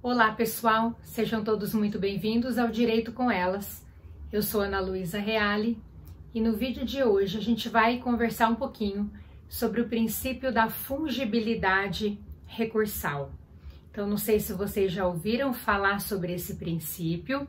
Olá pessoal, sejam todos muito bem-vindos ao Direito com Elas. Eu sou Ana Luísa Reale e no vídeo de hoje a gente vai conversar um pouquinho sobre o princípio da fungibilidade recursal. Então não sei se vocês já ouviram falar sobre esse princípio.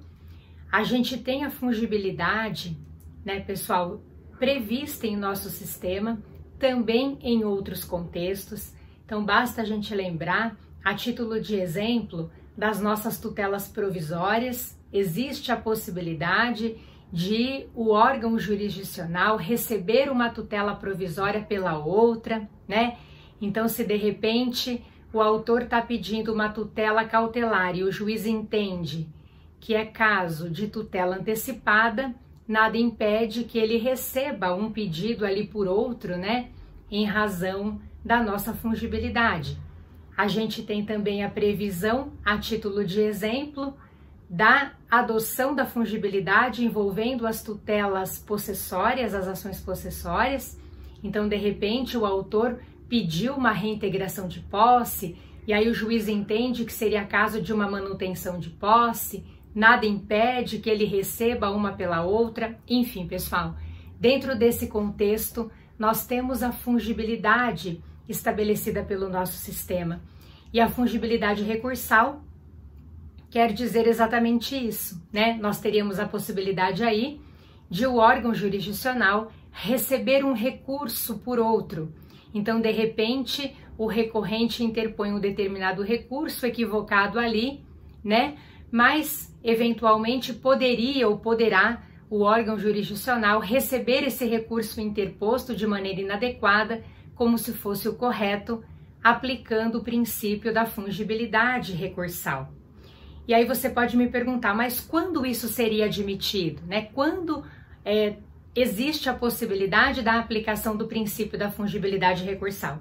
A gente tem a fungibilidade, né, pessoal, prevista em nosso sistema, também em outros contextos. Então basta a gente lembrar, a título de exemplo, das nossas tutelas provisórias, existe a possibilidade de o órgão jurisdicional receber uma tutela provisória pela outra, né? Então, se de repente o autor está pedindo uma tutela cautelar e o juiz entende que é caso de tutela antecipada, nada impede que ele receba um pedido ali por outro, né? Em razão da nossa fungibilidade. A gente tem também a previsão, a título de exemplo, da adoção da fungibilidade envolvendo as tutelas possessórias, as ações possessórias. Então, de repente, o autor pediu uma reintegração de posse e aí o juiz entende que seria caso de uma manutenção de posse, nada impede que ele receba uma pela outra. Enfim, pessoal, dentro desse contexto, nós temos a fungibilidade estabelecida pelo nosso sistema. E a fungibilidade recursal quer dizer exatamente isso, né? Nós teríamos a possibilidade aí de o órgão jurisdicional receber um recurso por outro. Então, de repente, o recorrente interpõe um determinado recurso equivocado ali, né? Mas, eventualmente, poderia ou poderá o órgão jurisdicional receber esse recurso interposto de maneira inadequada, como se fosse o correto, aplicando o princípio da fungibilidade recursal. E aí você pode me perguntar, mas quando isso seria admitido, né? Quando existe a possibilidade da aplicação do princípio da fungibilidade recursal?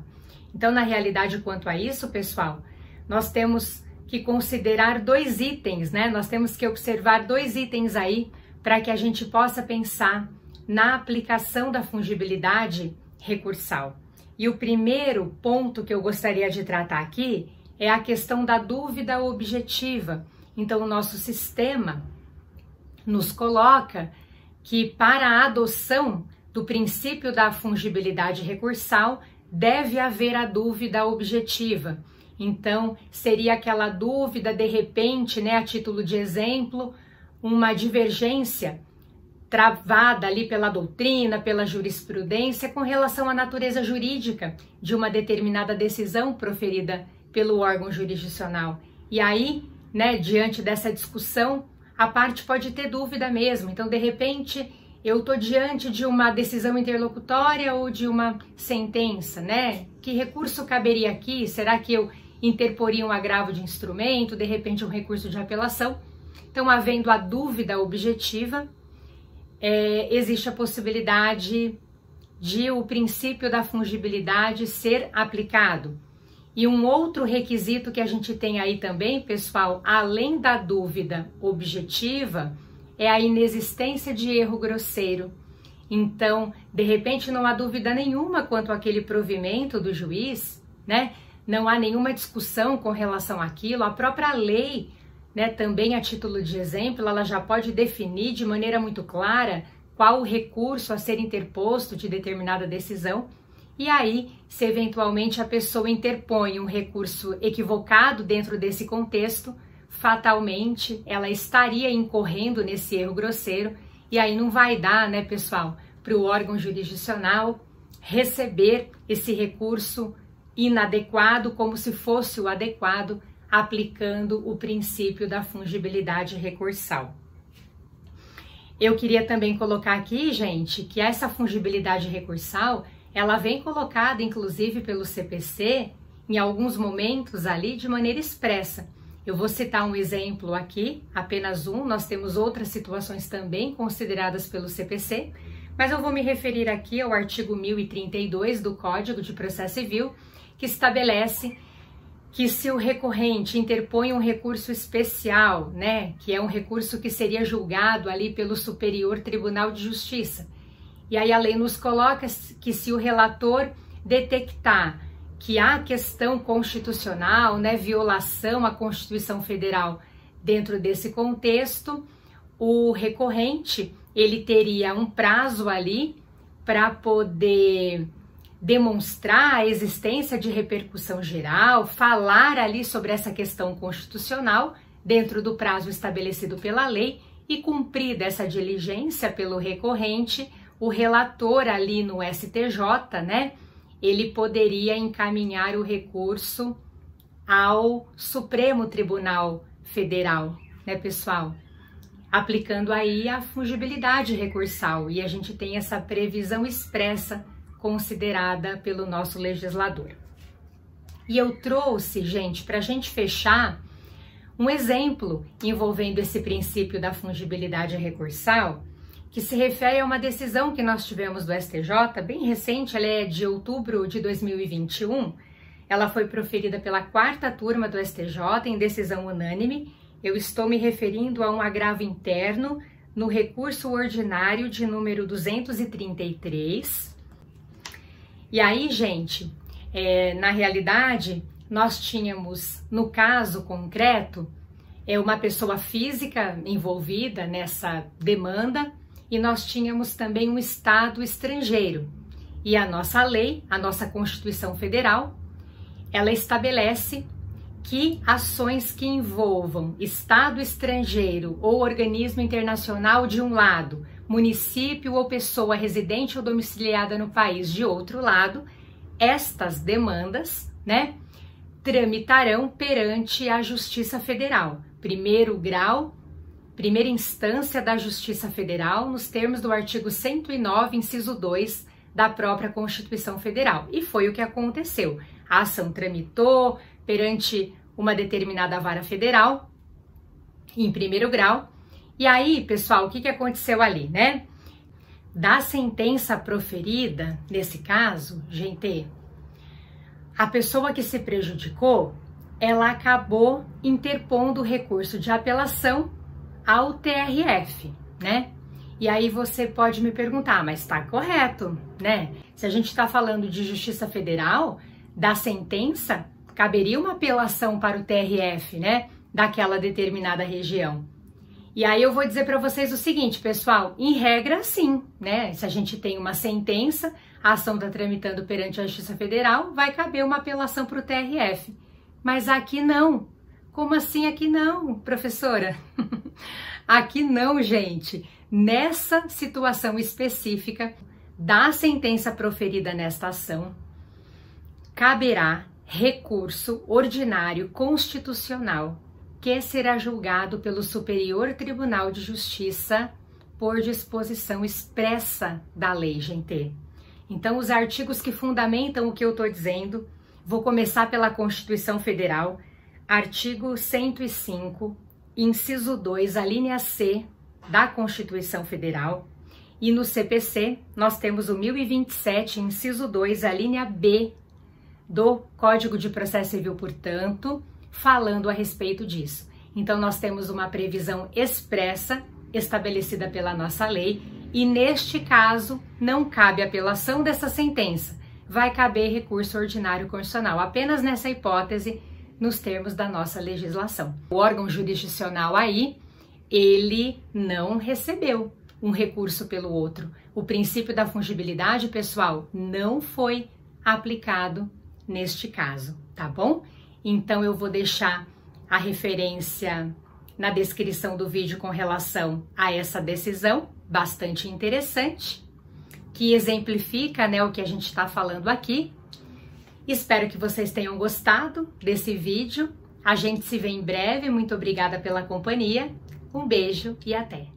Então, na realidade, quanto a isso, pessoal, nós temos que considerar dois itens, né? Nós temos que observar dois itens aí para que a gente possa pensar na aplicação da fungibilidade recursal. E o primeiro ponto que eu gostaria de tratar aqui é a questão da dúvida objetiva. Então, o nosso sistema nos coloca que para a adoção do princípio da fungibilidade recursal deve haver a dúvida objetiva. Então, seria aquela dúvida, de repente, né, a título de exemplo, uma divergência travada ali pela doutrina, pela jurisprudência, com relação à natureza jurídica de uma determinada decisão proferida pelo órgão jurisdicional. E aí, né, diante dessa discussão, a parte pode ter dúvida mesmo. Então, de repente, eu estou diante de uma decisão interlocutória ou de uma sentença, né? Que recurso caberia aqui? Será que eu interporia um agravo de instrumento, de repente um recurso de apelação? Então, havendo a dúvida objetiva, existe a possibilidade de o princípio da fungibilidade ser aplicado. E um outro requisito que a gente tem aí também, pessoal, além da dúvida objetiva, é a inexistência de erro grosseiro. Então, de repente, não há dúvida nenhuma quanto àquele provimento do juiz, né? Não há nenhuma discussão com relação àquilo, a própria lei, né, também a título de exemplo, ela já pode definir de maneira muito clara qual o recurso a ser interposto de determinada decisão. E aí, se eventualmente a pessoa interpõe um recurso equivocado dentro desse contexto, fatalmente ela estaria incorrendo nesse erro grosseiro e aí não vai dar, né, pessoal, para o órgão jurisdicional receber esse recurso inadequado como se fosse o adequado, aplicando o princípio da fungibilidade recursal. Eu queria também colocar aqui, gente, que essa fungibilidade recursal, ela vem colocada, inclusive, pelo CPC, em alguns momentos ali, de maneira expressa. Eu vou citar um exemplo aqui, apenas um, nós temos outras situações também consideradas pelo CPC, mas eu vou me referir aqui ao artigo 1032 do Código de Processo Civil, que estabelece que se o recorrente interpõe um recurso especial, né, que é um recurso que seria julgado ali pelo Superior Tribunal de Justiça, e aí a lei nos coloca que se o relator detectar que há questão constitucional, né, violação à Constituição Federal. Dentro desse contexto, o recorrente, ele teria um prazo ali para poder demonstrar a existência de repercussão geral, falar ali sobre essa questão constitucional dentro do prazo estabelecido pela lei e cumprida essa diligência pelo recorrente, o relator ali no STJ, né, ele poderia encaminhar o recurso ao Supremo Tribunal Federal, né, pessoal? Aplicando aí a fungibilidade recursal, e a gente tem essa previsão expressa considerada pelo nosso legislador. E eu trouxe, gente, para a gente fechar, um exemplo envolvendo esse princípio da fungibilidade recursal, que se refere a uma decisão que nós tivemos do STJ, bem recente, ela é de outubro de 2021, ela foi proferida pela 4ª turma do STJ em decisão unânime. Eu estou me referindo a um agravo interno no recurso ordinário de número 233. E aí, gente, na realidade, nós tínhamos, no caso concreto, uma pessoa física envolvida nessa demanda e nós tínhamos também um Estado estrangeiro. E a nossa lei, a nossa Constituição Federal, ela estabelece que ações que envolvam Estado estrangeiro ou organismo internacional de um lado, município ou pessoa residente ou domiciliada no país de outro lado, estas demandas, né, tramitarão perante a Justiça Federal, primeiro grau, primeira instância da Justiça Federal, nos termos do artigo 109, inciso 2 da própria Constituição Federal. E foi o que aconteceu. A ação tramitou perante uma determinada vara federal, em primeiro grau. E aí, pessoal, o que aconteceu ali, né? Da sentença proferida, nesse caso, gente, a pessoa que se prejudicou, ela acabou interpondo recurso de apelação ao TRF, né? E aí você pode me perguntar, mas tá correto, né? Se a gente está falando de Justiça Federal, da sentença, caberia uma apelação para o TRF, né? Daquela determinada região. E aí eu vou dizer para vocês o seguinte, pessoal, em regra sim, né? Se a gente tem uma sentença, a ação está tramitando perante a Justiça Federal, vai caber uma apelação para o TRF. Mas aqui não. Como assim aqui não, professora? Aqui não, gente. Nessa situação específica da sentença proferida nesta ação, caberá recurso ordinário constitucional que será julgado pelo Superior Tribunal de Justiça por disposição expressa da lei, gente. Então, os artigos que fundamentam o que eu estou dizendo, vou começar pela Constituição Federal, artigo 105, inciso 2, a linha C da Constituição Federal, e no CPC nós temos o 1027, inciso 2, a linha B do Código de Processo Civil, portanto, falando a respeito disso. Então, nós temos uma previsão expressa estabelecida pela nossa lei e, neste caso, não cabe apelação dessa sentença, vai caber recurso ordinário constitucional, apenas nessa hipótese, nos termos da nossa legislação. O órgão jurisdicional aí, ele não recebeu um recurso pelo outro. O princípio da fungibilidade, pessoal, não foi aplicado neste caso, tá bom? Então, eu vou deixar a referência na descrição do vídeo com relação a essa decisão, bastante interessante, que exemplifica, né, o que a gente está falando aqui. Espero que vocês tenham gostado desse vídeo. A gente se vê em breve. Muito obrigada pela companhia. Um beijo e até!